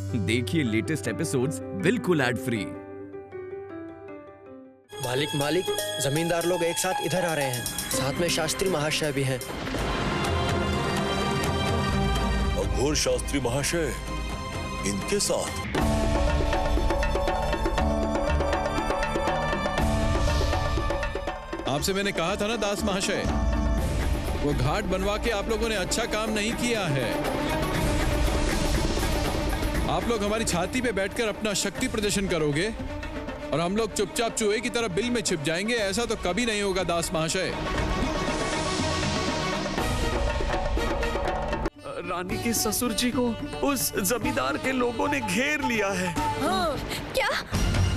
देखिए latest episodes बिल्कुल ad free. मालिक मालिक, जमींदार लोग एक साथ इधर आ रहे हैं, साथ में शास्त्री महाशय भी हैं। अघोर शास्त्री महाशय इनके साथ? आपसे मैंने कहा था ना दास महाशय, वो घाट बनवा के आप लोगों ने अच्छा काम नहीं किया है। आप लोग हमारी छाती पे बैठकर अपना शक्ति प्रदर्शन करोगे और हम लोग चुपचाप चूहे की तरह बिल में छिप जाएंगे, ऐसा तो कभी नहीं होगा दास महाशय। रानी के ससुर जी को उस जमींदार के लोगों ने घेर लिया है। हाँ, क्या?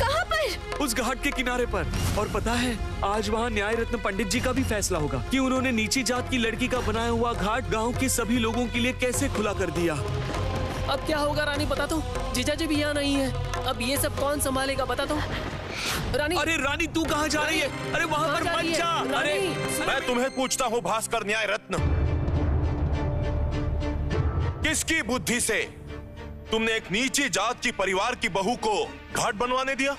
कहाँ पर? उस घाट के किनारे पर। और पता है, आज वहाँ न्याय रत्न पंडित जी का भी फैसला होगा कि उन्होंने नीची जात की लड़की का बनाया हुआ घाट गांव के सभी लोगों के लिए कैसे खुला कर दिया। अब क्या होगा रानी, बता दो। जीजा जी भी यहाँ नहीं है, अब ये सब कौन संभालेगा, बता दो रानी। अरे रानी, तू कहाँ जा रही है? अरे वहाँ पर मत जा। अरे मैं तुम्हें पूछता हूँ भास्कर न्याय रत्न, किसकी बुद्धि से तुमने एक नीची जात की परिवार की बहू को घाट बनवाने दिया?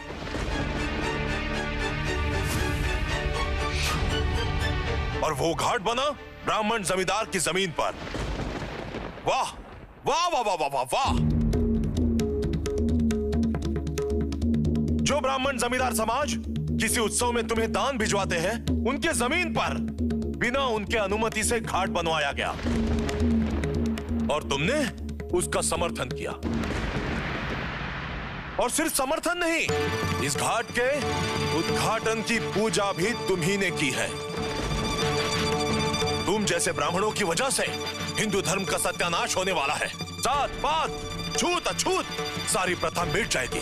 और वो घाट बना ब्राह्मण जमींदार की जमीन पर। वाह वाह वाह वाह वाह वाह वाह! जो ब्राह्मण जमींदार समाज किसी उत्सव में तुम्हें दान भिजवाते हैं, उनके जमीन पर बिना उनके अनुमति से घाट बनवाया गया और तुमने उसका समर्थन किया। और सिर्फ समर्थन नहीं, इस घाट के उद्घाटन की पूजा भी तुम ही ने की है। तुम जैसे ब्राह्मणों की वजह से हिंदू धर्म का सत्यानाश होने वाला है। जात पात छूत अछूत सारी प्रथा मिट जाएगी।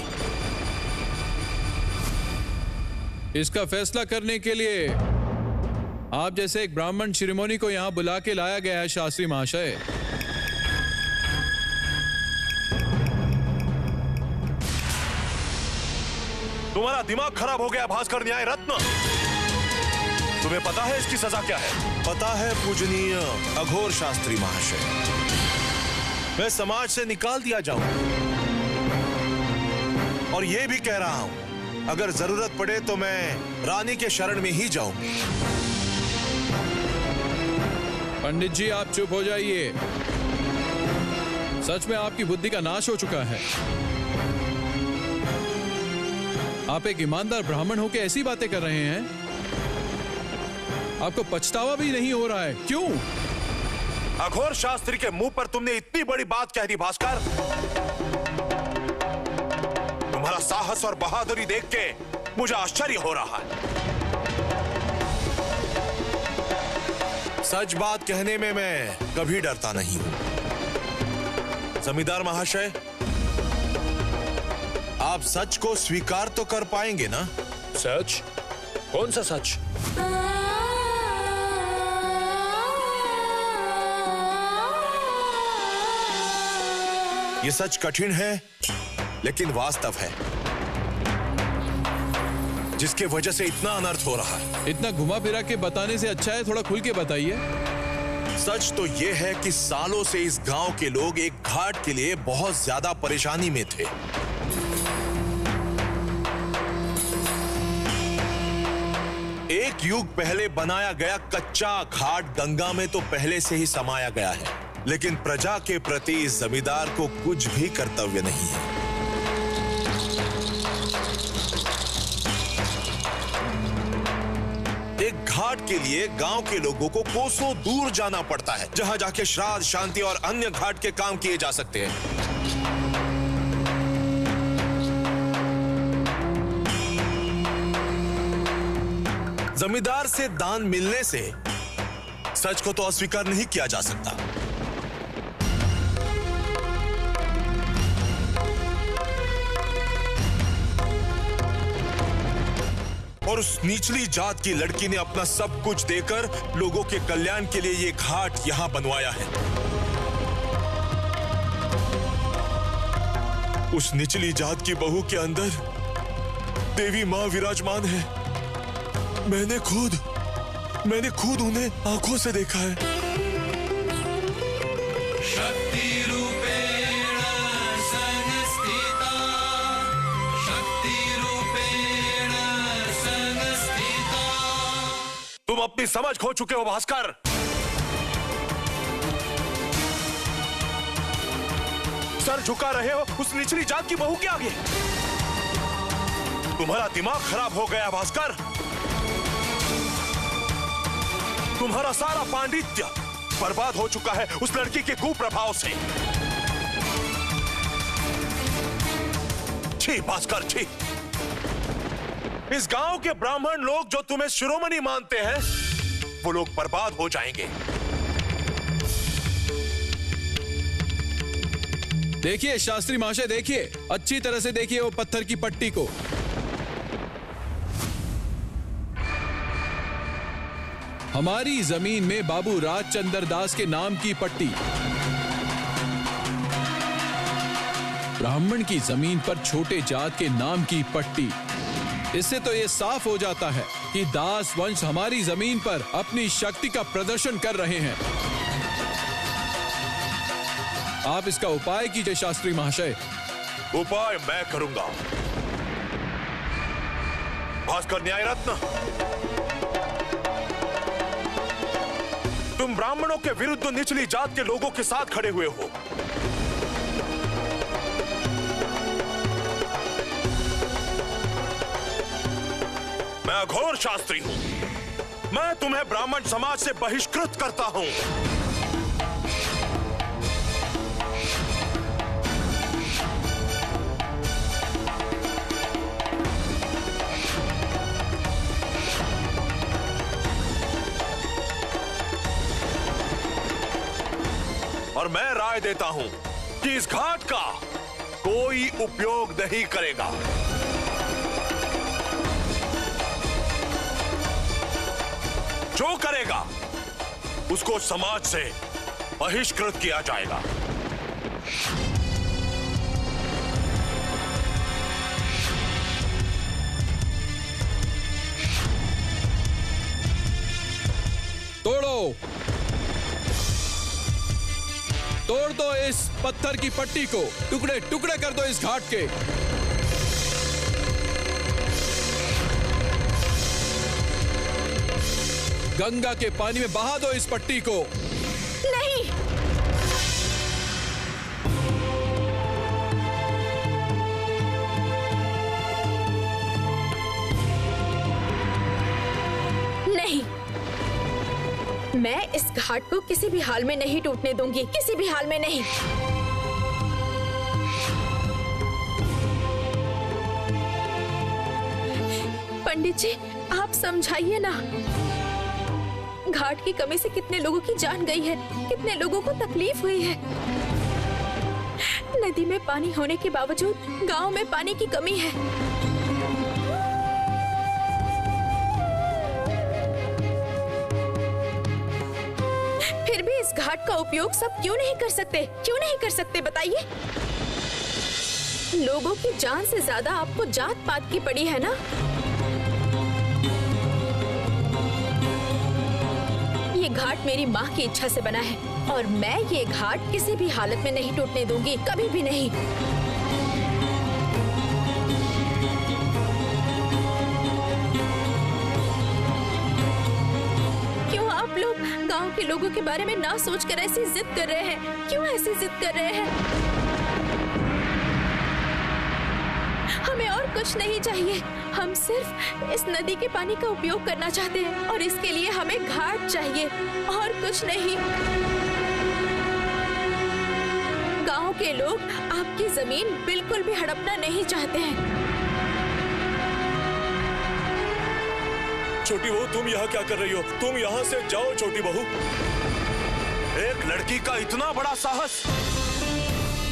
इसका फैसला करने के लिए आप जैसे एक ब्राह्मण शिरोमणि को यहां बुला के लाया गया है शास्त्री महाशय। तुम्हारा दिमाग खराब हो गया भास्कर न्याय रत्न। तुम्हें पता है इसकी सजा क्या है? पता है पूजनीय अघोर शास्त्री महाशय, मैं समाज से निकाल दिया जाऊं और ये भी कह रहा हूं, अगर जरूरत पड़े तो मैं रानी के शरण में ही जाऊं। पंडित जी आप चुप हो जाइए, सच में आपकी बुद्धि का नाश हो चुका है। आप एक ईमानदार ब्राह्मण होकर ऐसी बातें कर रहे हैं, आपको पछतावा भी नहीं हो रहा है, क्यों? अघोर शास्त्री के मुंह पर तुमने इतनी बड़ी बात कह दी भास्कर। तुम्हारा साहस और बहादुरी देख के मुझे आश्चर्य हो रहा है। सच बात कहने में मैं कभी डरता नहीं हूं। जमींदार महाशय, आप सच को स्वीकार तो कर पाएंगे ना? सच? कौन सा सच? ये सच कठिन है लेकिन वास्तव है, जिसके वजह से इतना अनर्थ हो रहा है। इतना घुमा फिरा के बताने से अच्छा है थोड़ा खुल के बताइए। सच तो यह है कि सालों से इस गांव के लोग एक घाट के लिए बहुत ज्यादा परेशानी में थे। एक युग पहले बनाया गया कच्चा घाट गंगा में तो पहले से ही समाया गया है, लेकिन प्रजा के प्रति इस जमींदार को कुछ भी कर्तव्य नहीं है। एक घाट के लिए गांव के लोगों को कोसों दूर जाना पड़ता है, जहां जाके श्राद्ध, शांति और अन्य घाट के काम किए जा सकते हैं। जमींदार से दान मिलने से सच को तो अस्वीकार नहीं किया जा सकता। और उस निचली जात की लड़की ने अपना सब कुछ देकर लोगों के कल्याण के लिए ये घाट यहां बनवाया है। उस निचली जात की बहू के अंदर देवी मां विराजमान है। मैंने खुद उन्हें आंखों से देखा है। शक्ति रूपेण समझ खो चुके हो भास्कर। सर झुका रहे हो उस निचली जात की बहू के आगे। तुम्हारा दिमाग खराब हो गया भास्कर। तुम्हारा सारा पांडित्य बर्बाद हो चुका है उस लड़की के कुप्रभाव से। छी भास्कर छी। इस गांव के ब्राह्मण लोग जो तुम्हें शिरोमणि मानते हैं वो लोग बर्बाद हो जाएंगे। देखिए शास्त्री महाशय, देखिए अच्छी तरह से देखिए वो पत्थर की पट्टी को। हमारी जमीन में बाबू राजचंद्र दास के नाम की पट्टी, ब्राह्मण की जमीन पर छोटे जात के नाम की पट्टी। इससे तो ये साफ हो जाता है कि दास वंश हमारी जमीन पर अपनी शक्ति का प्रदर्शन कर रहे हैं। आप इसका उपाय कीजिए शास्त्री महाशय। उपाय मैं करूंगा। भास्कर न्याय रत्न, तुम ब्राह्मणों के विरुद्ध निचली जात के लोगों के साथ खड़े हुए हो। मैं अघोर शास्त्री हूं। मैं तुम्हें ब्राह्मण समाज से बहिष्कृत करता हूं। और मैं राय देता हूं कि इस घाट का कोई उपयोग नहीं करेगा। जो करेगा उसको समाज से बहिष्कृत किया जाएगा। तोड़ो, तोड़ दो इस पत्थर की पट्टी को, टुकड़े टुकड़े कर दो इस घाट के। गंगा के पानी में बहा दो इस पट्टी को। नहीं, नहीं, मैं इस घाट को किसी भी हाल में नहीं टूटने दूंगी, किसी भी हाल में नहीं। पंडित जी, आप समझाइए ना। घाट की कमी से कितने लोगों की जान गई है, कितने लोगों को तकलीफ हुई है। नदी में पानी होने के बावजूद गांव में पानी की कमी है। फिर भी इस घाट का उपयोग सब क्यों नहीं कर सकते? क्यों नहीं कर सकते बताइए? लोगों की जान से ज्यादा आपको जात पात की पड़ी है ना। ये घाट मेरी माँ की इच्छा से बना है और मैं ये घाट किसी भी हालत में नहीं टूटने दूंगी, कभी भी नहीं। क्यों आप लोग गांव के लोगों के बारे में ना सोचकर ऐसी जिद कर रहे हैं? क्यों ऐसी जिद कर रहे हैं? हमें और कुछ नहीं चाहिए, हम सिर्फ इस नदी के पानी का उपयोग करना चाहते हैं और इसके लिए हमें घाट चाहिए और कुछ नहीं। गांव के लोग आपकी जमीन बिल्कुल भी हड़पना नहीं चाहते हैं। छोटी बहू, तुम यहाँ क्या कर रही हो? तुम यहाँ से जाओ छोटी बहू। एक लड़की का इतना बड़ा साहस,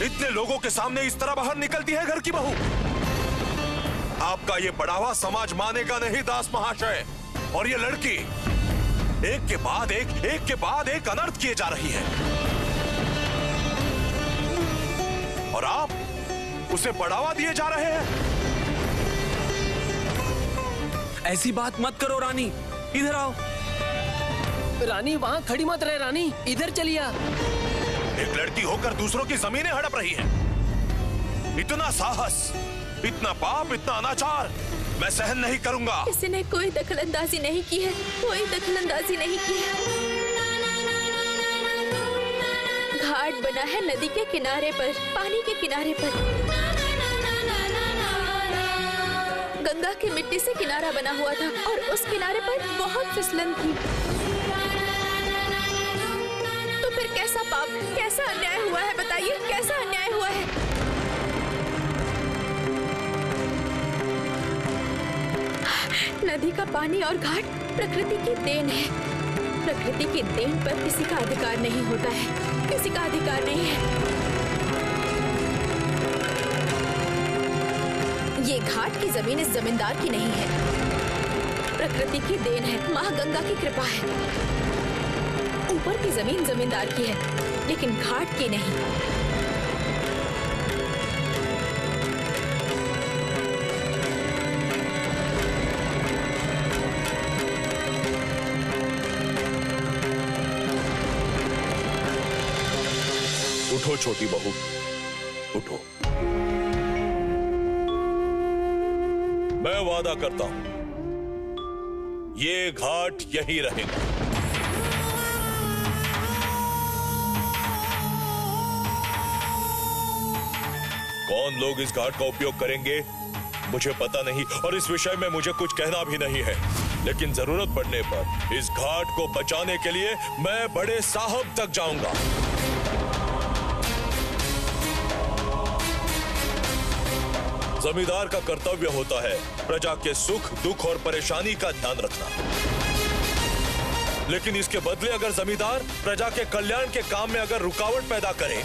इतने लोगों के सामने इस तरह बाहर निकलती है घर की बहू। आपका ये बढ़ावा समाज मानेगा नहीं दास महाशय। और ये लड़की एक के बाद एक अनर्थ किए जा रही है और आप उसे बढ़ावा दिए जा रहे हैं। ऐसी बात मत करो रानी, इधर आओ। रानी वहाँ खड़ी मत रहे, रानी इधर चलिए। एक लड़की होकर दूसरों की जमीनें हड़प रही है। इतना साहस इतना पाप, इतना अनाचार मैं सहन नहीं करूंगा। किसी ने कोई दखलंदाजी नहीं की है, कोई दखलंदाजी नहीं की है। घाट बना है नदी के किनारे पर, पानी के किनारे पर। गंगा की मिट्टी से किनारा बना हुआ था और उस किनारे पर बहुत फिसलन थी। तो फिर कैसा पाप, कैसा अन्याय हुआ है, बताइए कैसा अन्याय हुआ है? नदी का पानी और घाट प्रकृति की देन है। प्रकृति की देन पर किसी का अधिकार नहीं होता है, किसी का अधिकार नहीं है। ये घाट की जमीन इस जमींदार की नहीं है, प्रकृति की देन है, माँ गंगा की कृपा है। ऊपर की जमीन जमींदार की है, लेकिन घाट की नहीं। उठो छोटी बहू, उठो। मैं वादा करता हूं, ये घाट यहीं रहेगा। कौन लोग इस घाट का उपयोग करेंगे मुझे पता नहीं, और इस विषय में मुझे कुछ कहना भी नहीं है। लेकिन जरूरत पड़ने पर इस घाट को बचाने के लिए मैं बड़े साहब तक जाऊंगा। जमींदार का कर्तव्य होता है प्रजा के सुख, दुख और परेशानी का ध्यान रखना। लेकिन इसके बदले अगर जमींदार प्रजा के कल्याण के काम में अगर रुकावट पैदा करे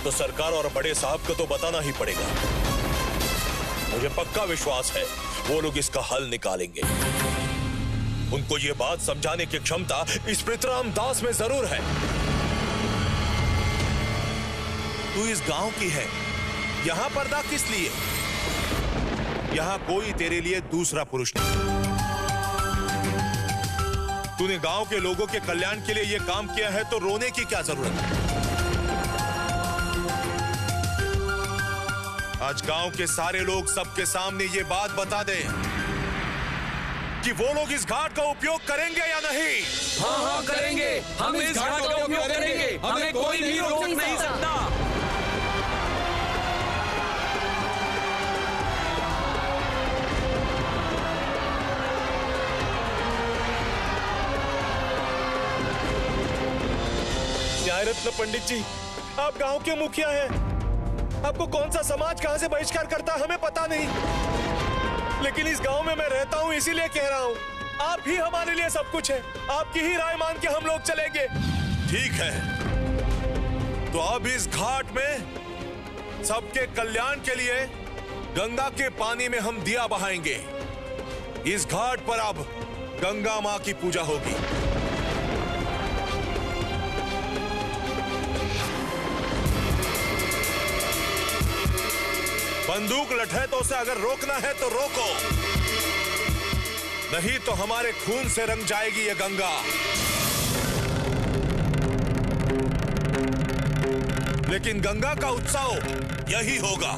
तो सरकार और बड़े साहब को तो बताना ही पड़ेगा। मुझे पक्का विश्वास है वो लोग इसका हल निकालेंगे। उनको ये बात समझाने की क्षमता इस पृथ्वीराम दास में जरूर है। तू इस गांव की है, यहाँ पर्दा किस लिए? यहाँ कोई तेरे लिए दूसरा पुरुष नहीं। तूने गांव के लोगों के कल्याण के लिए यह काम किया है, तो रोने की क्या जरूरत है? आज गांव के सारे लोग सबके सामने ये बात बता दे कि वो लोग इस घाट का उपयोग करेंगे या नहीं। हाँ हाँ करेंगे, हम इस घाट का उपयोग करेंगे, हमें कोई भी रोक नहीं सकता। न्यायरत्न पंडित जी, आप गांव के मुखिया हैं। आपको कौन सा समाज कहां से बहिष्कार करता है हमें पता नहीं, लेकिन इस गांव में मैं रहता हूं इसीलिए कह रहा हूं, आप ही हमारे लिए सब कुछ है। आपकी ही राय मान के हम लोग चलेंगे। ठीक है, तो अब इस घाट में सबके कल्याण के लिए गंगा के पानी में हम दिया बहाएंगे। इस घाट पर अब गंगा मां की पूजा होगी। बंदूक लठैतों से अगर रोकना है तो रोको, नहीं तो हमारे खून से रंग जाएगी ये गंगा। लेकिन गंगा का उत्सव यही होगा।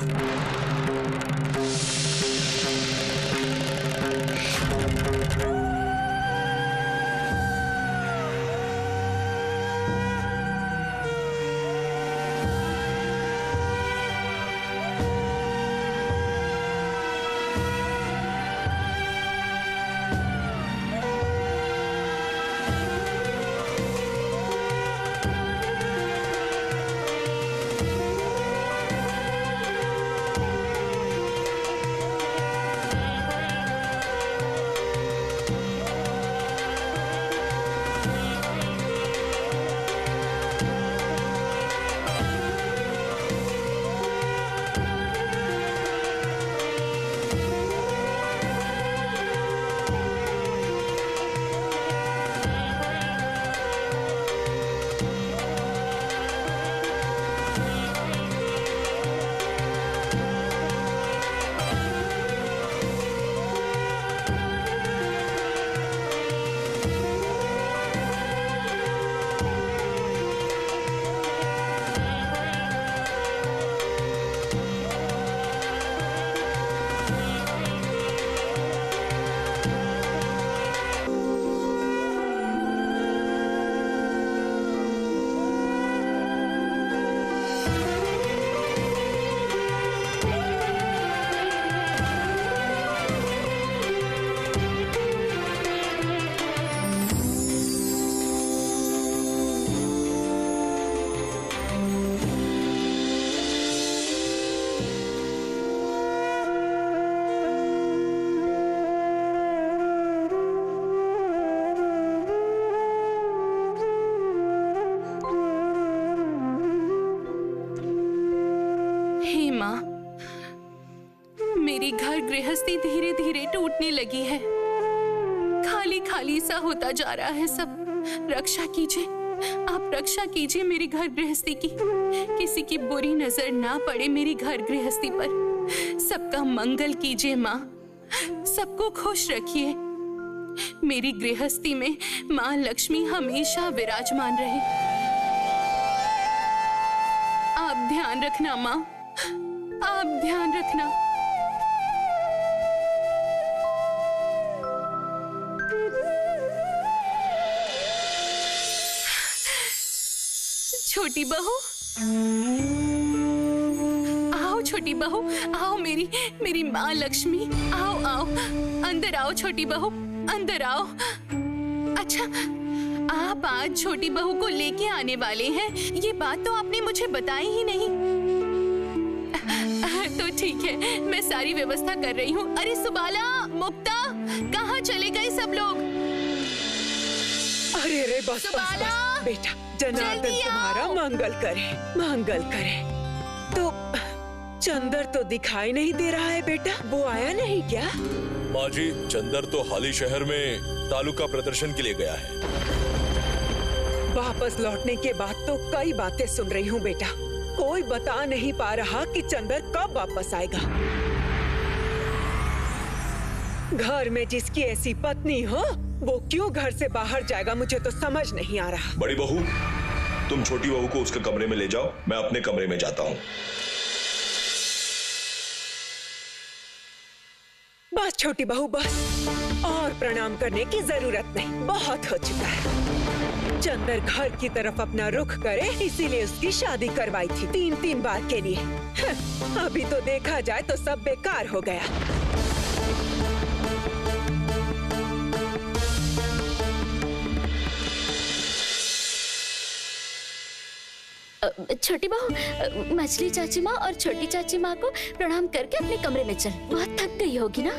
मेरी घर गृहस्थी धीरे धीरे टूटने लगी है। खाली खाली सा होता जा रहा है सब। रक्षा कीजिए, आप रक्षा कीजिए मेरी घर गृहस्थी की। किसी की बुरी नजर ना पड़े मेरी घर गृहस्थी पर। सबका मंगल कीजिए माँ, सबको खुश रखिए। मेरी गृहस्थी में माँ लक्ष्मी हमेशा विराजमान रहे। आप ध्यान रखना माँ, आप ध्यान रखना। छोटी बहू, आओ छोटी बहू, आओ मेरी माँ लक्ष्मी, आओ आओ, अंदर आओ छोटी बहू, अंदर आओ। अच्छा, आप आज छोटी बहू को लेके आने वाले हैं, ये बात तो आपने मुझे बताई ही नहीं। तो ठीक है, मैं सारी व्यवस्था कर रही हूँ। अरे सुबाला, मुक्ता, कहाँ चले गए सब लोग? अरे रे बस, सुबाला, बस, बेटा, जनार्दन तुम्हारा मंगल करे, मंगल करे। तो चंदर तो दिखाई नहीं दे रहा है बेटा, वो आया नहीं क्या? माँ जी, चंदर तो हाल ही शहर में तालुका प्रदर्शन के लिए गया है। वापस लौटने के बाद तो कई बातें सुन रही हूँ बेटा। कोई बता नहीं पा रहा कि चंदर कब वापस आएगा। घर में जिसकी ऐसी पत्नी हो, वो क्यों घर से बाहर जाएगा, मुझे तो समझ नहीं आ रहा। बड़ी बहू, तुम छोटी बहू को उसके कमरे में ले जाओ, मैं अपने कमरे में जाता हूँ। बस छोटी बहू, बस, और प्रणाम करने की जरूरत नहीं, बहुत हो चुका है। चंदर घर की तरफ अपना रुख करे, इसीलिए उसकी शादी करवाई थी 3 बार के लिए। अभी तो देखा जाए तो सब बेकार हो गया। छोटी बहू, मछली चाची माँ और छोटी चाची माँ को प्रणाम करके अपने कमरे में चल, बहुत थक गई होगी ना।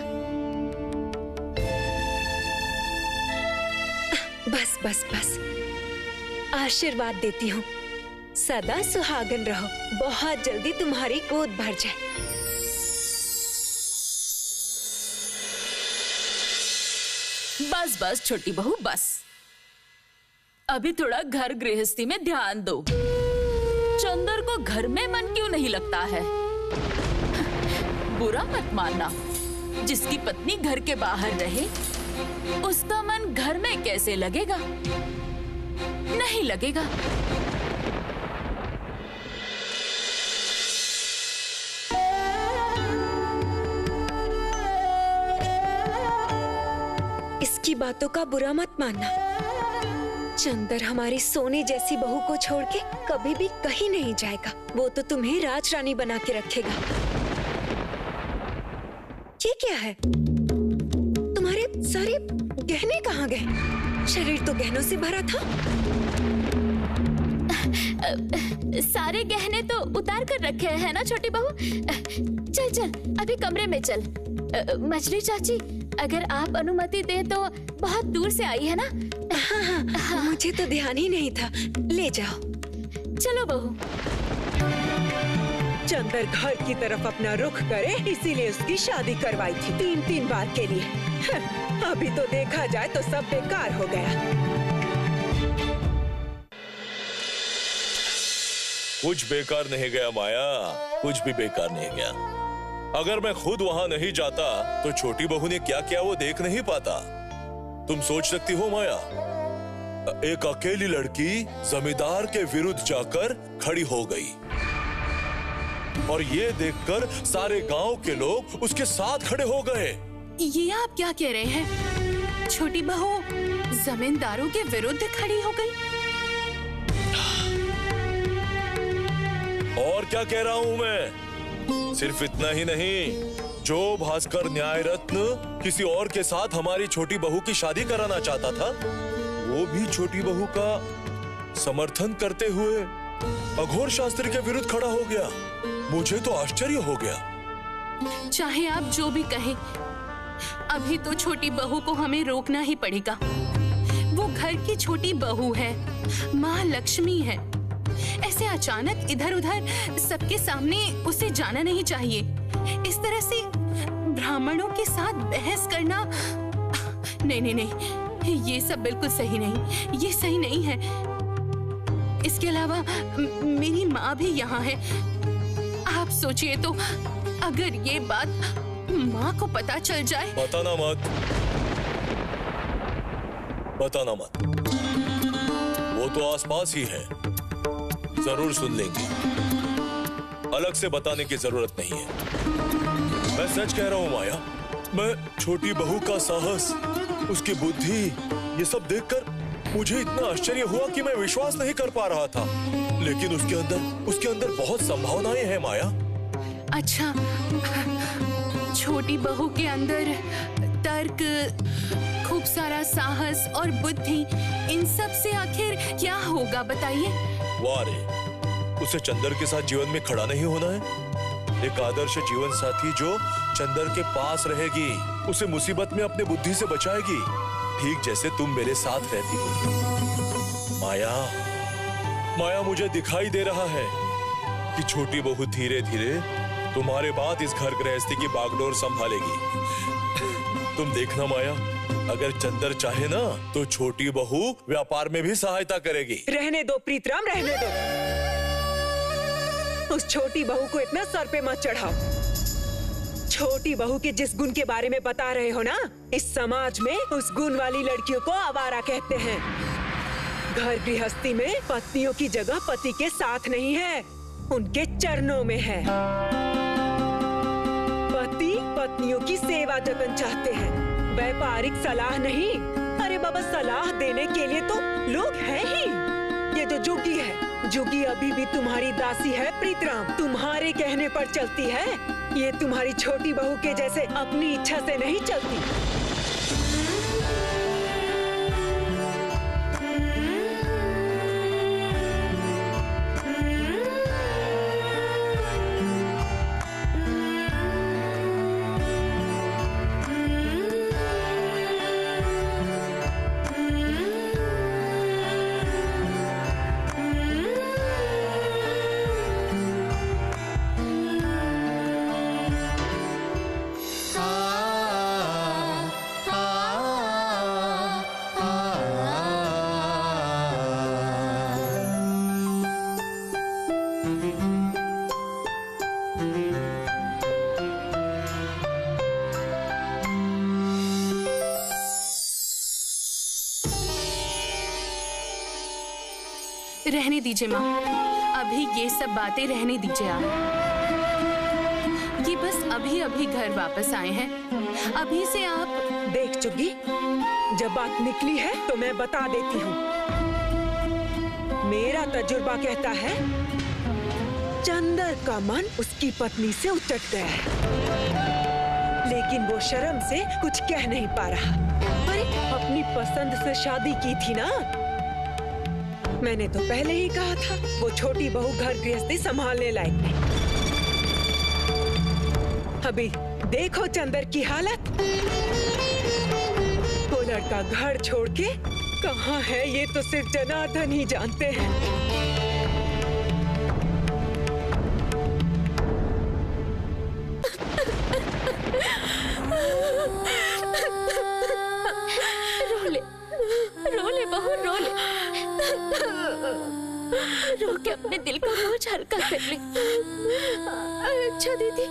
बस बस बस, आशीर्वाद देती हूँ, सदा सुहागन रहो, बहुत जल्दी तुम्हारी गोद भर जाए। बस बस छोटी बहू, बस, अभी थोड़ा घर गृहस्थी में ध्यान दो। चंदर को घर में मन क्यों नहीं लगता है? बुरा मत मानना, जिसकी पत्नी घर के बाहर रहे, उसका मन घर में कैसे लगेगा? नहीं लगेगा। इसकी बातों का बुरा मत मानना। चंदर हमारी सोने जैसी बहू को छोड़ के कभी भी कहीं नहीं जाएगा। वो तो तुम्हें राजरानी बना के रखेगा। ये क्या है? तुम्हारे सारे गहने कहाँ गए? शरीर तो गहनों से भरा था। सारे गहने तो उतार कर रखे हैं ना छोटी बहू। चल चल, अभी कमरे में चल। मछली चाची, अगर आप अनुमति दें तो बहुत दूर से आई है ना। हाँ, मुझे तो ध्यान ही नहीं था। ले जाओ। चलो बहू। चंदर घर की तरफ अपना रुख करे, इसीलिए उसकी शादी करवाई थी 3 बार के लिए। अभी तो देखा जाए तो सब बेकार हो गया। कुछ बेकार नहीं गया माया, कुछ भी बेकार नहीं गया। अगर मैं खुद वहां नहीं जाता तो छोटी बहू ने क्या किया वो देख नहीं पाता। तुम सोच सकती हो माया, एक अकेली लड़की जमींदार के विरुद्ध जाकर खड़ी हो गई और ये देखकर सारे गांव के लोग उसके साथ खड़े हो गए। ये आप क्या कह रहे हैं? छोटी बहू जमींदारों के विरुद्ध खड़ी हो गई? और क्या कह रहा हूँ मैं? सिर्फ इतना ही नहीं, जो भास्कर न्याय रत्न किसी और के साथ हमारी छोटी बहू की शादी कराना चाहता था, वो भी छोटी बहू का समर्थन करते हुए अघोर शास्त्री के विरुद्ध खड़ा हो गया। मुझे तो आश्चर्य हो गया। चाहे आप जो भी कहें, अभी तो छोटी बहू को हमें रोकना ही पड़ेगा। वो घर की छोटी बहू है, माँ लक्ष्मी है। ऐसे अचानक इधर उधर सबके सामने उसे जाना नहीं चाहिए। इस तरह से ब्राह्मणों के साथ बहस करना, नहीं नहीं नहीं, ये सब बिल्कुल सही नहीं, ये सही नहीं है। इसके अलावा मेरी माँ भी यहाँ है। आप सोचिए तो, अगर ये बात माँ को पता चल जाए। बताना मत, बताना मत। वो तो आसपास ही है, जरूर सुन लेंगे। अलग से बताने की जरूरत नहीं है। मैं सच कह रहा हूँ माया, मैं छोटी बहू का साहस, उसकी बुद्धि, ये सब देखकर मुझे इतना आश्चर्य हुआ कि मैं विश्वास नहीं कर पा रहा था। लेकिन उसके अंदर बहुत संभावनाएं हैं माया। अच्छा, छोटी बहू के अंदर तर्क, खूब सारा साहस और बुद्धि, इन सब से आखिर क्या होगा बताइए? वाह रे, उसे चंदर के साथ जीवन में खड़ा नहीं होना है। एक आदर्श जीवन साथी जो चंदर के पास रहेगी, उसे मुसीबत में अपने बुद्धि से बचाएगी, ठीक जैसे तुम मेरे साथ रहती हो। माया, माया, मुझे दिखाई दे रहा है कि छोटी बहू धीरे धीरे तुम्हारे बाद इस घर गृहस्थी की बागडोर संभालेगी। तुम देखना माया, अगर चंदर चाहे ना तो छोटी बहू व्यापार में भी सहायता करेगी। रहने दो प्रीतराम, रहने दो। उस छोटी बहू को इतना सर पे मत चढ़ाओ। छोटी बहू के जिस गुण के बारे में बता रहे हो ना, इस समाज में उस गुण वाली लड़कियों को आवारा कहते हैं। घर गृहस्थी में पत्नियों की जगह पति के साथ नहीं है, उनके चरणों में है। पति पत्नियों की सेवा जतन चाहते हैं, व्यापारिक सलाह नहीं। अरे बाबा, सलाह देने के लिए तो लोग हैं ही। ये जो जोगी है, जोगी अभी भी तुम्हारी दासी है प्रीतराम, तुम्हारे कहने पर चलती है। ये तुम्हारी छोटी बहू के जैसे अपनी इच्छा से नहीं चलती। रहने दीजिए माँ, अभी ये सब बातें रहने दीजिए आप। ये बस अभी अभी घर वापस आए हैं, अभी से आप। देख चुगी, जब बात निकली है तो मैं बता देती हूँ। मेरा तजुर्बा कहता है चंदर का मन उसकी पत्नी से उचट गया है, लेकिन वो शर्म से कुछ कह नहीं पा रहा। अरे अपनी पसंद से शादी की थी ना, मैंने तो पहले ही कहा था वो छोटी बहू घर गृहस्थी संभालने लायक नहीं। अभी देखो चंदर की हालत। वो लड़का घर छोड़ के कहाँ है ये तो सिर्फ जनार्दन ही जानते हैं। रोले बहू, रोले। रो के अपने दिल का बोझ हल्का कर ले। अच्छा दीदी,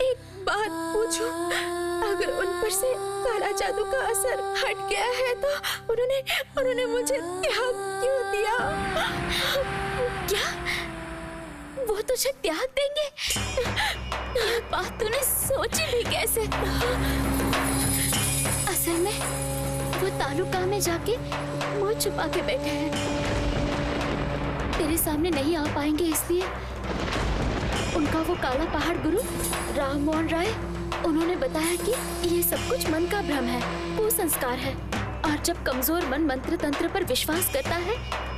एक बात पूछूं? अगर उन पर से काला जादू का असर हट गया है तो उन्होंने मुझे त्याग क्यों दिया? क्या वो तुझे त्याग देंगे? ये बात तूने सोची भी कैसे? असल में वो तालुका में जाके मुंह छुपा के बैठे हैं, तेरे सामने नहीं आ पाएंगे, इसलिए उनका वो काला पहाड़ गुरु राम मोहन राय, उन्होंने बताया कि ये सब कुछ मन का भ्रम है, वो संस्कार है, और जब कमजोर मन मंत्र तंत्र पर विश्वास करता है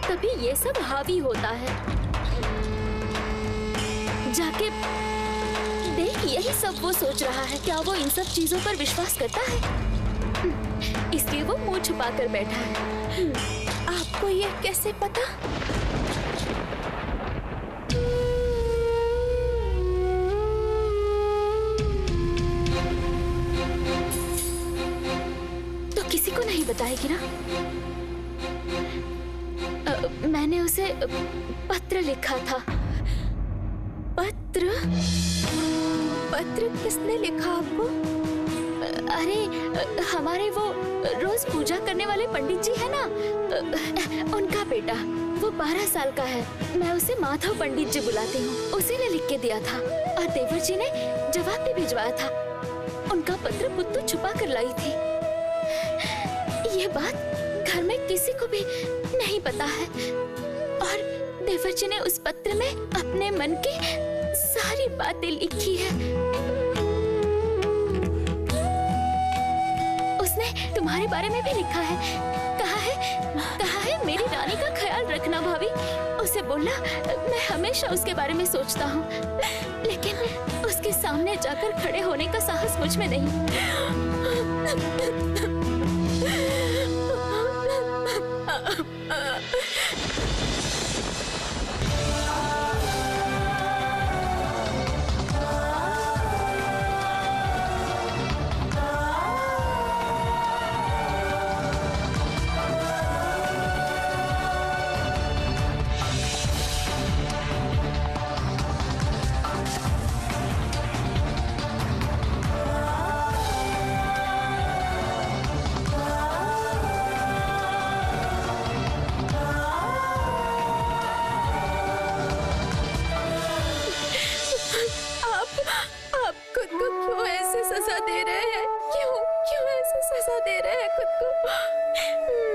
तभी ये सब हावी होता है। जाके देख, यही सब वो सोच रहा है। क्या वो इन सब चीजों पर विश्वास करता है? इसलिए वो मुंह छुपा कर बैठा है। आपको ये कैसे पता? किसी को नहीं बताएगी ना? मैंने उसे पत्र लिखा था। पत्र? पत्र किसने लिखा आपको? अरे हमारे वो रोज पूजा करने वाले पंडित जी है ना, उनका बेटा, वो 12 साल का है। मैं उसे माधव पंडित जी बुलाती हूँ, उसी ने लिख के दिया था और देवर जी ने जवाब भी भिजवाया था। उनका पत्र पुत्तू छुपा कर लाई थी। ये बात घर में किसी को भी नहीं पता है और देवर जी ने उस पत्र में अपने मन की सारी बातें लिखी है। उसने तुम्हारे बारे में भी लिखा है। कहा है मेरी रानी का ख्याल रखना भाभी। उसे बोला मैं हमेशा उसके बारे में सोचता हूँ, लेकिन उसके सामने जाकर खड़े होने का साहस मुझ में नहीं।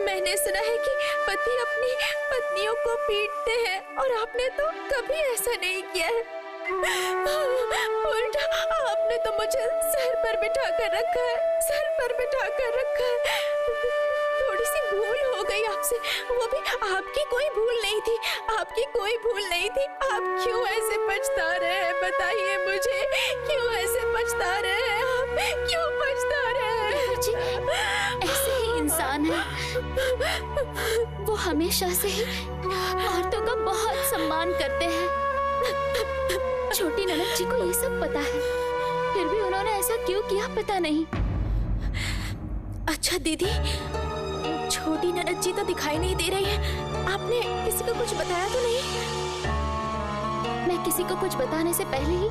मैंने सुना है कि पति अपनी पत्नियों को पीटते हैं और आपने तो कभी ऐसा नहीं किया है। उल्टा आपने तो मुझे सर पर बिठा कर रखा है, सर पर बिठा कर रखा है। थोड़ी सी भूल हो गई आपसे, वो भी आपकी कोई भूल नहीं थी, आपकी कोई भूल नहीं थी। आप क्यों ऐसे पछता रहे हैं? बताइए मुझे, क्यों ऐसे पछता रहे हैं? आप क्यों पछता रहे हैं? जी, ऐसे ही इंसान है। वो हमेशा से ही औरतों का बहुत सम्मान करते हैं। छोटी ननद जी को ये सब पता है, फिर भी उन्होंने ऐसा क्यों किया पता नहीं। अच्छा दीदी, छोटी ननद जी तो दिखाई नहीं दे रही है। आपने किसी को कुछ बताया तो नहीं? मैं किसी को कुछ बताने से पहले ही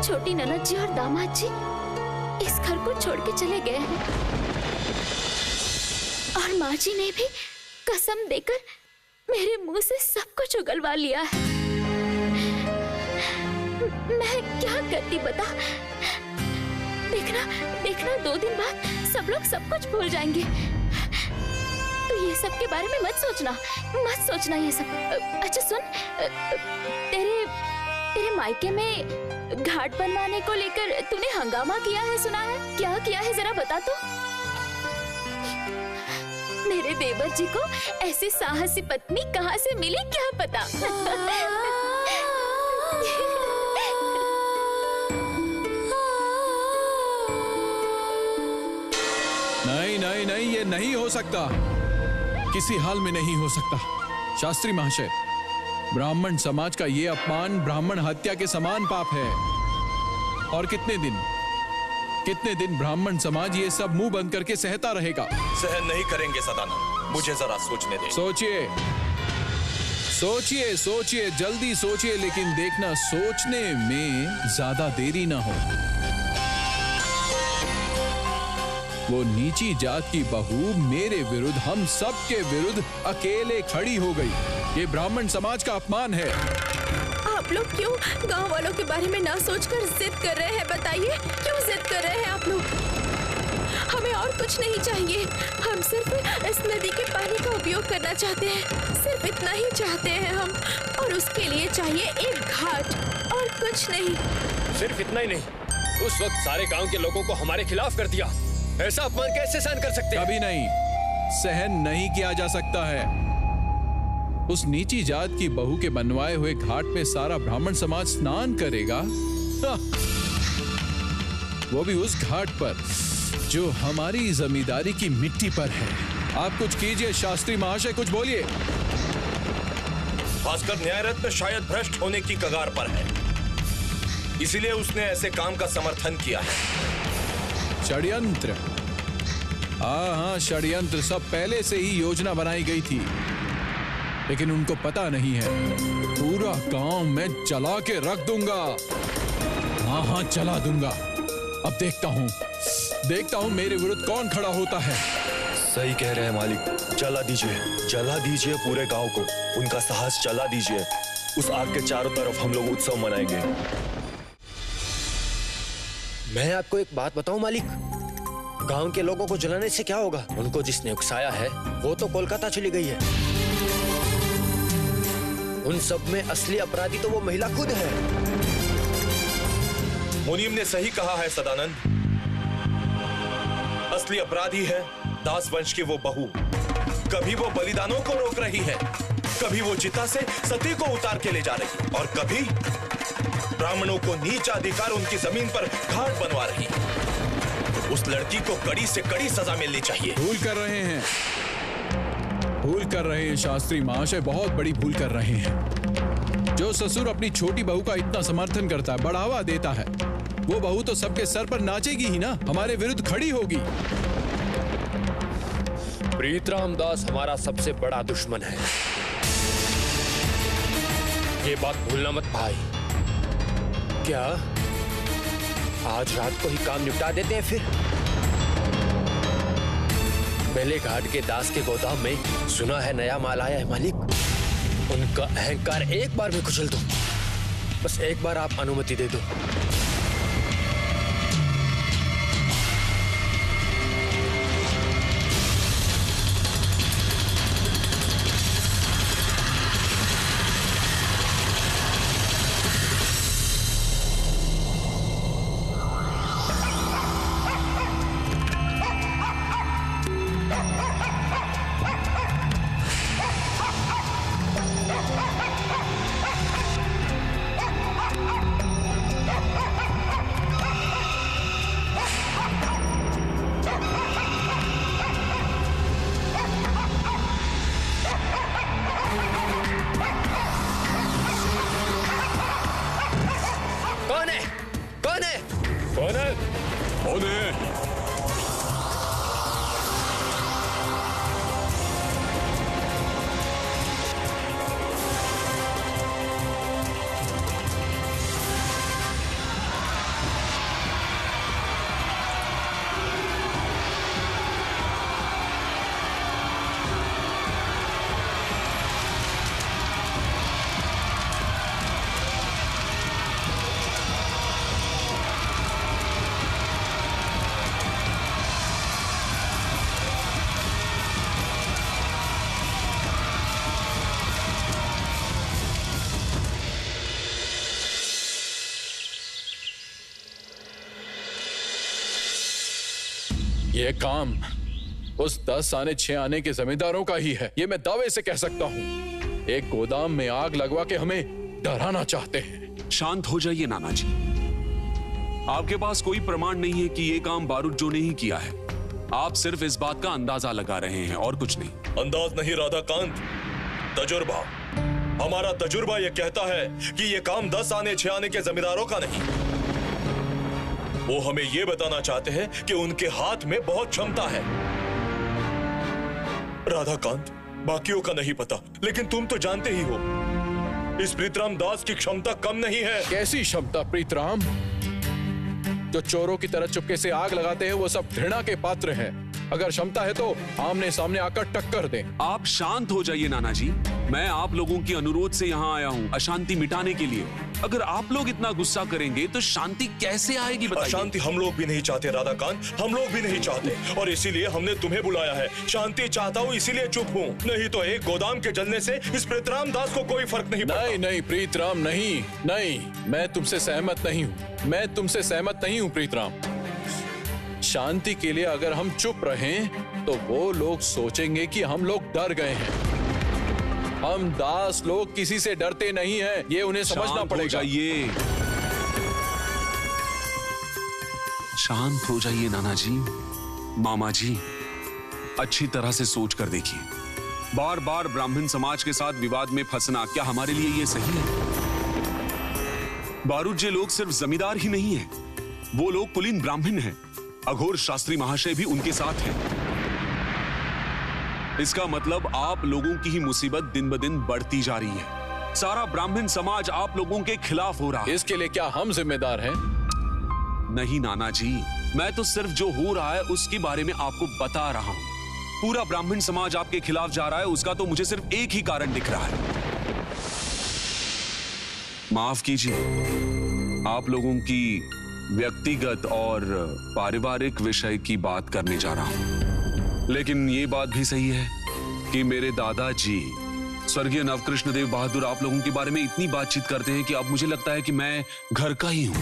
छोटी ननद जी और दामाद जी इस घर को छोड़ के चले गए हैं और माँ जी ने भी कसम देकर मेरे मुंह से सब कुछ उगलवा लिया है। मैं क्या करती बता? देखना 2 दिन बाद सब लोग सब कुछ भूल जाएंगे। तो ये सब के बारे में मत सोचना ये सब। अच्छा सुन, तेरे मायके में घाट बनवाने को लेकर तूने हंगामा किया है, सुना है? क्या किया है जरा बता तो। मेरे देवर जी को ऐसी साहसी पत्नी कहाँ से मिली क्या पता। नहीं, ये नहीं हो सकता, किसी हाल में नहीं हो सकता। शास्त्री महाशय, ब्राह्मण समाज का ये अपमान ब्राह्मण हत्या के समान पाप है। और कितने दिन ब्राह्मण समाज ये सब मुंह बंद करके सहता रहेगा? सहन नहीं करेंगे सदानंद, मुझे जरा सोचने दे। सोचिए, जल्दी सोचिए, लेकिन देखना सोचने में ज्यादा देरी ना हो। वो नीची जात की बहू मेरे विरुद्ध, हम सब के विरुद्ध अकेले खड़ी हो गई। ये ब्राह्मण समाज का अपमान है। आप लोग क्यों गांव वालों के बारे में ना सोचकर जिद कर रहे हैं? बताइए, क्यों जिद कर रहे हैं आप लोग? हमें और कुछ नहीं चाहिए, हम सिर्फ इस नदी के पानी का उपयोग करना चाहते हैं, सिर्फ इतना ही चाहते हैं हम। और उसके लिए चाहिए एक घाट, और कुछ नहीं। सिर्फ इतना ही नहीं, उस वक्त सारे गांव के लोगों को हमारे खिलाफ कर दिया। ऐसा अपमान कैसे सहन कर सकते हैं? कभी नहीं, सहन नहीं किया जा सकता है। उस नीची जात की बहू के बनवाए हुए घाट में सारा ब्राह्मण समाज स्नान करेगा, वो भी उस घाट पर जो हमारी जमींदारी की मिट्टी पर है। आप कुछ कीजिए शास्त्री महाशय, कुछ बोलिए। भास्कर न्यायरत्न शायद भ्रष्ट होने की कगार पर है, इसीलिए उसने ऐसे काम का समर्थन किया है। षड्यंत्र, हाँ, षड्यंत्र सब पहले से ही योजना बनाई गई थी, लेकिन उनको पता नहीं है। पूरा गांव मैं जला के रख दूंगा। हाँ, जला दूंगा। अब देखता हूँ मेरे विरुद्ध कौन खड़ा होता है। सही कह रहे हैं मालिक, जला दीजिए पूरे गांव को। उनका साहस जला दीजिए। उस आग के चारों तरफ हम लोग उत्सव मनाएंगे। मैं आपको एक बात बताऊं मालिक, गांव के लोगों को जलाने से क्या होगा? उनको जिसने उकसाया है वो तो कोलकाता चली गई है। उन सब में असली अपराधी तो वो महिला खुद है। मुनीम ने सही कहा है सदानंद, असली अपराधी है दास वंश की वो बहू। कभी वो बलिदानों को रोक रही है, कभी वो चिता से सती को उतार के ले जा रही, और कभी ब्राह्मणों को नीच अधिकार उनकी जमीन पर घाट बनवा रही। उस लड़की को कड़ी से कड़ी सजा मिलनी चाहिए। भूल कर रहे हैं शास्त्री महाशय, बहुत बड़ी भूल कर रहे हैं। जो ससुर अपनी छोटी बहू का इतना समर्थन करता है, बढ़ावा देता है, वो बहू तो सबके सर पर नाचेगी ही ना, हमारे विरुद्ध खड़ी होगी। प्रीतराम दास हमारा सबसे बड़ा दुश्मन है, ये बात भूलना मत भाई। क्या आज रात को ही काम निपटा देते हैं फिर? बेले घाट के दास के गोदाम में सुना है नया माल आया है मालिक। उनका अहंकार एक बार में कुचल दो, बस एक बार आप अनुमति दे दो। ये काम उस 10 आने 6 आने के जमींदारों का ही है, ये मैं दावे से कह सकता हूँ। एक गोदाम में आग लगवा के हमें डराना चाहते हैं। शांत हो जाइए नाना जी, आपके पास कोई प्रमाण नहीं है कि ये काम बारूद ने ही किया है। आप सिर्फ इस बात का अंदाजा लगा रहे हैं और कुछ नहीं। अंदाज नहीं राधाकांत, तजुर्बा। हमारा तजुर्बा ये कहता है कि ये काम 10 आने 6 आने के जमींदारों का नहीं। वो हमें ये बताना चाहते हैं कि उनके हाथ में बहुत क्षमता है। राधाकांत, बाकियों का नहीं पता, लेकिन तुम तो जानते ही हो इस प्रीतराम दास की क्षमता कम नहीं है। कैसी क्षमता प्रीतराम? जो चोरों की तरह चुपके से आग लगाते हैं वो सब घृणा के पात्र हैं। अगर क्षमता है तो आमने सामने आकर टक्कर दें। आप शांत हो जाइए नाना जी, मैं आप लोगों के अनुरोध से यहाँ आया हूँ अशांति मिटाने के लिए। अगर आप लोग इतना गुस्सा करेंगे तो शांति कैसे आएगी बताइए? अशांति हम लोग भी नहीं चाहते राधाकांत, हम लोग भी नहीं चाहते, और इसीलिए हमने तुम्हें बुलाया है। शांति चाहता हूँ इसीलिए चुप हूँ, नहीं तो एक गोदाम के जलने से इस प्रीतराम दास को कोई फर्क नहीं पड़ता। नहीं प्रीतराम, नहीं, मैं तुमसे सहमत नहीं हूँ प्रीतराम। शांति के लिए अगर हम चुप रहें तो वो लोग सोचेंगे कि हम लोग डर गए हैं। हम दास लोग किसी से डरते नहीं हैं, ये उन्हें समझना पड़ेगा। शांत हो जाइए नाना जी। मामा जी, अच्छी तरह से सोच कर देखिए, बार बार ब्राह्मण समाज के साथ विवाद में फंसना क्या हमारे लिए ये सही है? बारूद जी लोग सिर्फ जमींदार ही नहीं है, वो लोग कुलीन ब्राह्मण हैं। अघोर शास्त्री महाशय भी उनके साथ हैं। इसका मतलब आप लोगों की ही मुसीबत दिन ब दिन बढ़ती जा रही है। सारा ब्राह्मण समाज आप लोगों के खिलाफ हो रहा है। इसके लिए क्या हम जिम्मेदार हैं? नहीं नाना जी, मैं तो सिर्फ जो हो रहा है उसके बारे में आपको बता रहा हूँ। पूरा ब्राह्मण समाज आपके खिलाफ जा रहा है, उसका तो मुझे सिर्फ एक ही कारण दिख रहा है। माफ कीजिए, आप लोगों की व्यक्तिगत और पारिवारिक विषय की बात करने जा रहा हूं। लेकिन ये बात भी सही है कि मेरे दादाजी स्वर्गीय नवकृष्ण देव बहादुर आप लोगों के बारे में इतनी बातचीत करते हैं कि अब मुझे लगता है कि मैं घर का ही हूं।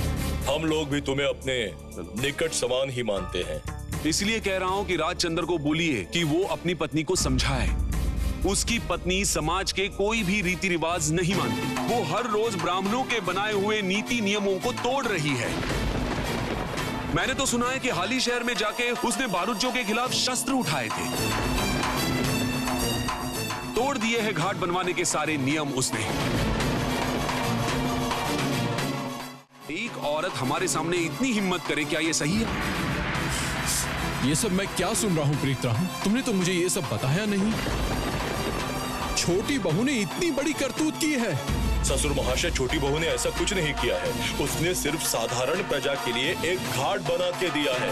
हम लोग भी तुम्हें अपने निकट समान ही मानते हैं। इसलिए कह रहा हूं कि राजचंद्र को बोलिए कि वो अपनी पत्नी को समझाए। उसकी पत्नी समाज के कोई भी रीति रिवाज नहीं मानती। वो हर रोज ब्राह्मणों के बनाए हुए नीति नियमों को तोड़ रही है। मैंने तो सुना है कि हाल ही शहर में जाके उसने बारूदियों के खिलाफ शस्त्र उठाए थे। तोड़ दिए हैं घाट बनवाने के सारे नियम उसने। एक औरत हमारे सामने इतनी हिम्मत करे, क्या ये सही है? ये सब मैं क्या सुन रहा हूँ प्रीतराम? तुमने तो मुझे ये सब बताया नहीं। छोटी बहू ने इतनी बड़ी करतूत की है। ससुर महाशय, छोटी बहू ने ऐसा कुछ नहीं किया है। उसने सिर्फ साधारण प्रजा के लिए एक घाट बना के दिया है।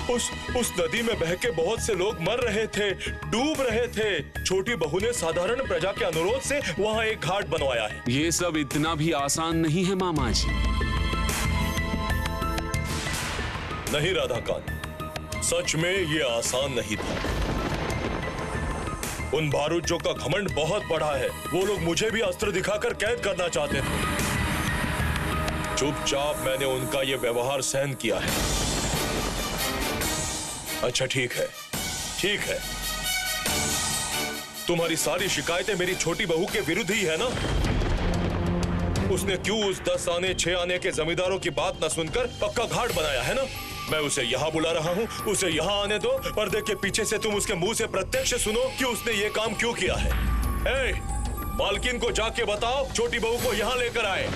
उस नदी में बह के बहुत से लोग मर रहे थे, डूब रहे थे। छोटी बहू ने साधारण प्रजा के अनुरोध से वहाँ एक घाट बनवाया है। ये सब इतना भी आसान नहीं है मामा जी। नहीं राधाकांत, सच में ये आसान नहीं था। उन बारूदियों का घमंड बहुत बड़ा है। वो लोग मुझे भी अस्त्र दिखाकर कैद करना चाहते थे। चुपचाप मैंने उनका ये व्यवहार सहन किया है। अच्छा ठीक है, ठीक है। तुम्हारी सारी शिकायतें मेरी छोटी बहू के विरुद्ध ही है ना? उसने क्यों उस 10 आने 6 आने के जमींदारों की बात न सुनकर पक्का घाट बनाया है ना? मैं उसे यहाँ बुला रहा हूँ, उसे यहाँ आने दो। पर्दे के पीछे से तुम उसके मुंह से प्रत्यक्ष सुनो कि उसने ये काम क्यों किया है। ए, मालकिन को जाके बताओ छोटी बहू को यहाँ लेकर आए।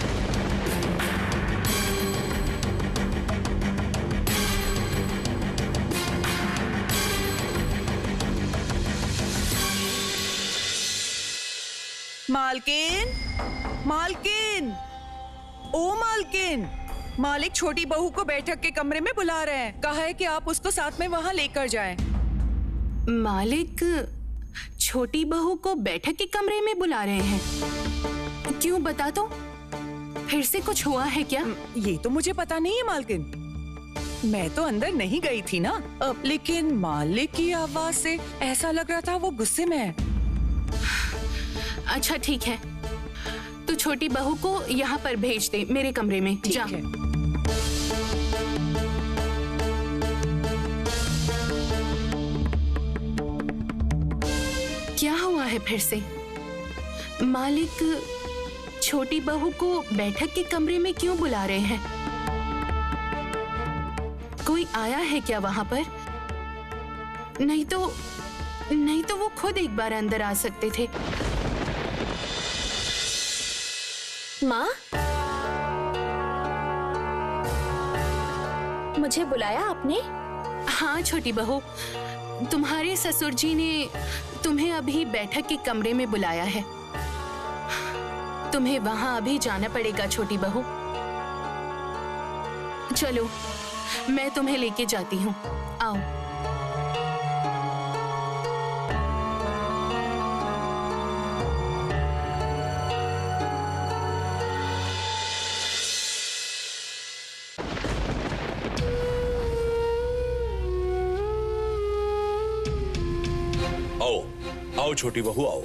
मालकिन, मालकिन, ओ मालकिन, मालिक छोटी बहू को बैठक के कमरे में बुला रहे हैं। कहा है कि आप उसको साथ में वहाँ लेकर जाएं। मालिक छोटी बहू को बैठक के कमरे में बुला रहे हैं? क्यों, बता दो। फिर से कुछ हुआ है क्या? ये तो मुझे पता नहीं है मालकिन। मैं तो अंदर नहीं गई थी ना। लेकिन मालिक की आवाज से ऐसा लग रहा था वो गुस्से में है। अच्छा ठीक है, तू छोटी बहू को यहाँ पर भेज दे, मेरे कमरे में। जा। क्या हुआ है फिर से? मालिक छोटी बहू को बैठक के कमरे में क्यों बुला रहे हैं? कोई आया है क्या वहां पर? नहीं तो वो खुद एक बार अंदर आ सकते थे। माँ, मुझे बुलाया आपने? हाँ छोटी बहू, तुम्हारे ससुर जी ने तुम्हें अभी बैठक के कमरे में बुलाया है। तुम्हें वहां अभी जाना पड़ेगा छोटी बहू। चलो, मैं तुम्हें लेके जाती हूँ, आओ। आओ छोटी बहू, आओ।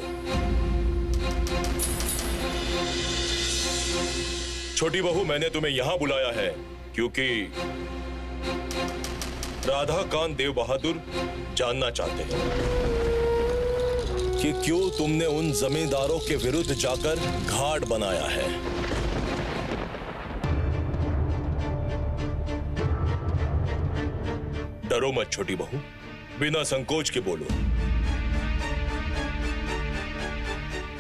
छोटी बहू, मैंने तुम्हें यहां बुलाया है क्योंकि राधाकांत देव बहादुर जानना चाहते हैं कि क्यों तुमने उन जमींदारों के विरुद्ध जाकर घाट बनाया है। डरो मत छोटी बहू, बिना संकोच के बोलो।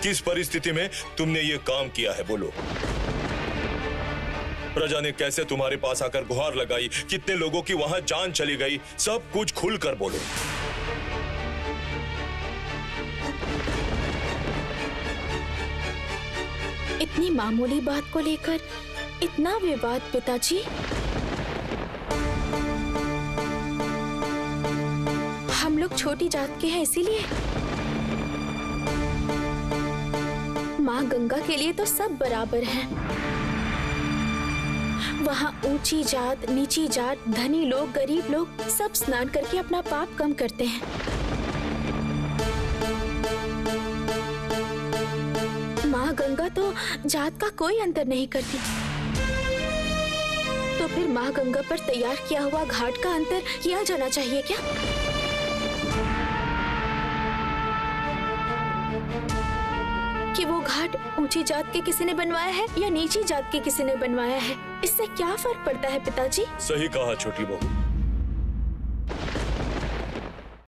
किस परिस्थिति में तुमने ये काम किया है, बोलो। प्रजा ने कैसे तुम्हारे पास आकर गुहार लगाई, कितने लोगों की वहां जान चली गई, सब कुछ खुलकर बोलो। इतनी मामूली बात को लेकर इतना विवाद पिताजी। हम लोग छोटी जात के हैं इसीलिए। माँ गंगा के लिए तो सब बराबर हैं। वहाँ ऊंची जात, नीची जात, धनी लोग, गरीब लोग सब स्नान करके अपना पाप कम करते हैं। माँ गंगा तो जात का कोई अंतर नहीं करती। तो फिर माँ गंगा पर तैयार किया हुआ घाट का अंतर किया जाना चाहिए क्या? कि वो घाट ऊंची जात के किसी ने बनवाया है या नीची जात के किसी ने बनवाया है, इससे क्या फर्क पड़ता है पिताजी? सही कहा छोटी बहू।